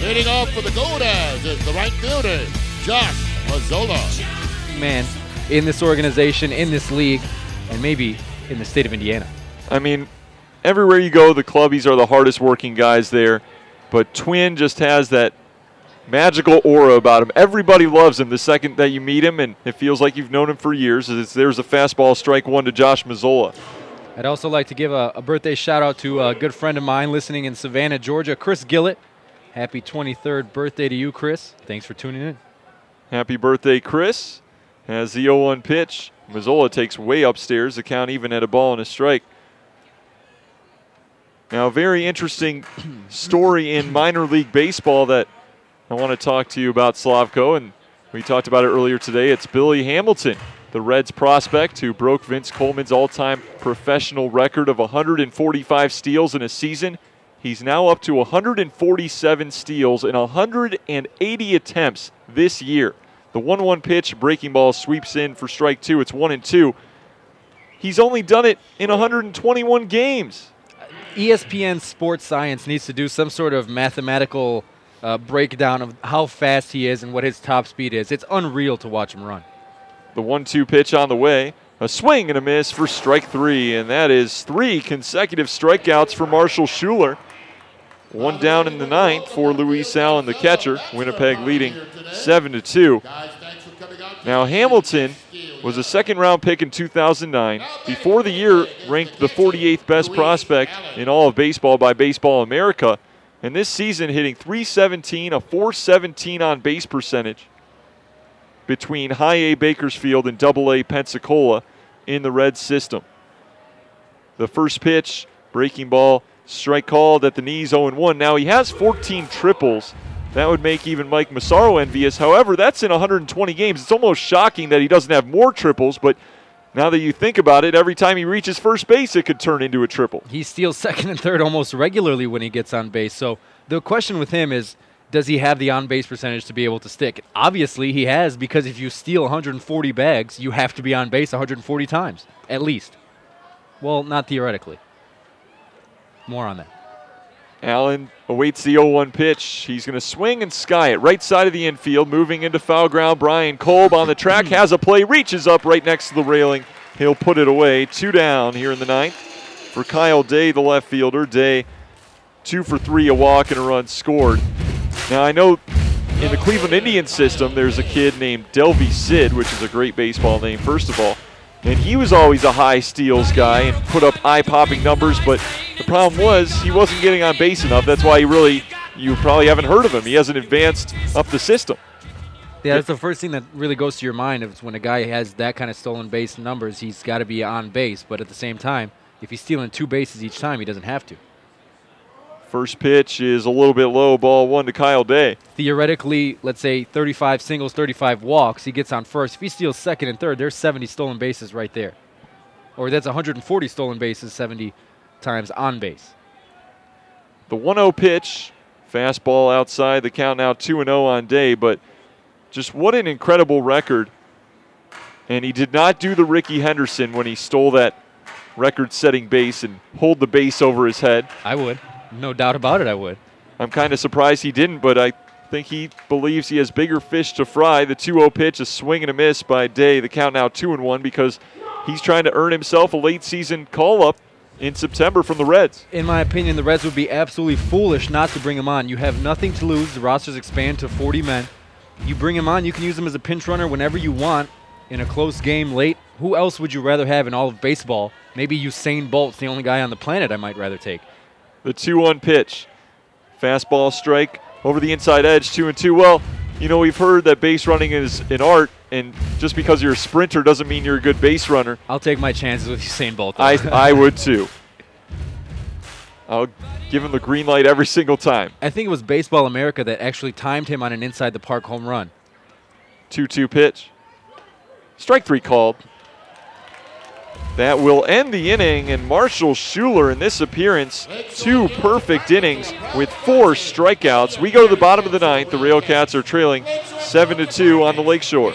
Leading off for the Golders is the right fielder, Josh Mazzola. Man, in this organization, in this league, and maybe in the state of Indiana. I mean, everywhere you go, the clubbies are the hardest working guys there, but Twin just has that magical aura about him. Everybody loves him the second that you meet him, and it feels like you've known him for years. There's a fastball, strike one to Josh Mazzola. I'd also like to give a birthday shout-out to a good friend of mine listening in Savannah, Georgia, Chris Gillett. Happy 23rd birthday to you, Chris. Thanks for tuning in. Happy birthday, Chris. As the 0-1 pitch, Mazzola takes way upstairs. The count even at a ball and a strike. Now, a very interesting story in minor league baseball that I want to talk to you about, Slavko, and we talked about it earlier today. It's Billy Hamilton, the Reds prospect who broke Vince Coleman's all-time professional record of 145 steals in a season. He's now up to 147 steals in 180 attempts this year. The 1-1 pitch, breaking ball sweeps in for strike two. It's 1-2. He's only done it in 121 games. ESPN Sports Science needs to do some sort of mathematical breakdown of how fast he is and what his top speed is. It's unreal to watch him run. The 1-2 pitch on the way. A swing and a miss for strike three, and that is 3 consecutive strikeouts for Marshall Schuler. One down in the ninth for Luis Allen, the catcher. Winnipeg leading 7-2. Now Hamilton was a second-round pick in 2009. Before the year, ranked the 48th best prospect in all of baseball by Baseball America. And this season hitting .317, a .417 on-base percentage between high A Bakersfield and double A Pensacola in the Reds system. The first pitch, breaking ball, strike called at the knees, 0-1. Now he has 14 triples. That would make even Mike Massaro envious. However, that's in 120 games. It's almost shocking that he doesn't have more triples, but now that you think about it, every time he reaches first base, it could turn into a triple. He steals second and third almost regularly when he gets on base. So the question with him is, does he have the on-base percentage to be able to stick? Obviously, he has, because if you steal 140 bags, you have to be on base 140 times, at least. Well, not theoretically. More on that. Allen awaits the 0-1 pitch. He's going to swing and sky it. Right side of the infield, moving into foul ground. Brian Kolb on the track, has a play, reaches up right next to the railing. He'll put it away. 2 down here in the ninth for Kyle Day, the left fielder. Day 2 for 3, a walk and a run scored. Now I know in the Cleveland Indians system there's a kid named Delvey Sid, which is a great baseball name, first of all. And he was always a high steals guy and put up eye-popping numbers, but the problem was he wasn't getting on base enough. That's why you probably haven't heard of him. He hasn't advanced up the system. Yeah, that's the first thing that really goes to your mind is when a guy has that kind of stolen base numbers, he's got to be on base. But at the same time, if he's stealing 2 bases each time, he doesn't have to. First pitch is a little bit low, ball 1 to Kyle Day. Theoretically, let's say 35 singles, 35 walks, he gets on first. If he steals second and third, there's 70 stolen bases right there. Or that's 140 stolen bases, 70 times on base. The 1-0 pitch, fastball outside, the count now 2-0 on Day, but just what an incredible record. And he did not do the Rickey Henderson when he stole that record-setting base and pulled the base over his head. I would. No doubt about it, I would. I'm kind of surprised he didn't, but I think he believes he has bigger fish to fry. The 2-0 pitch, a swing and a miss by Day. The count now 2-1 because he's trying to earn himself a late-season call-up in September from the Reds. In my opinion, the Reds would be absolutely foolish not to bring him on. You have nothing to lose. The rosters expand to 40 men. You bring him on. You can use him as a pinch runner whenever you want in a close game late. Who else would you rather have in all of baseball? Maybe Usain Bolt's the only guy on the planet I might rather take. The 2-1 pitch. Fastball strike over the inside edge, 2-2. Well, you know, we've heard that base running is an art, and just because you're a sprinter doesn't mean you're a good base runner. I'll take my chances with Usain Bolt. I would too. I'll give him the green light every single time. I think it was Baseball America that actually timed him on an inside the park home run. 2-2 pitch. Strike 3 called. That will end the inning, and Marshall Schuler in this appearance, 2 perfect innings with 4 strikeouts. We go to the bottom of the ninth. The Railcats are trailing 7-2 on the Lakeshore.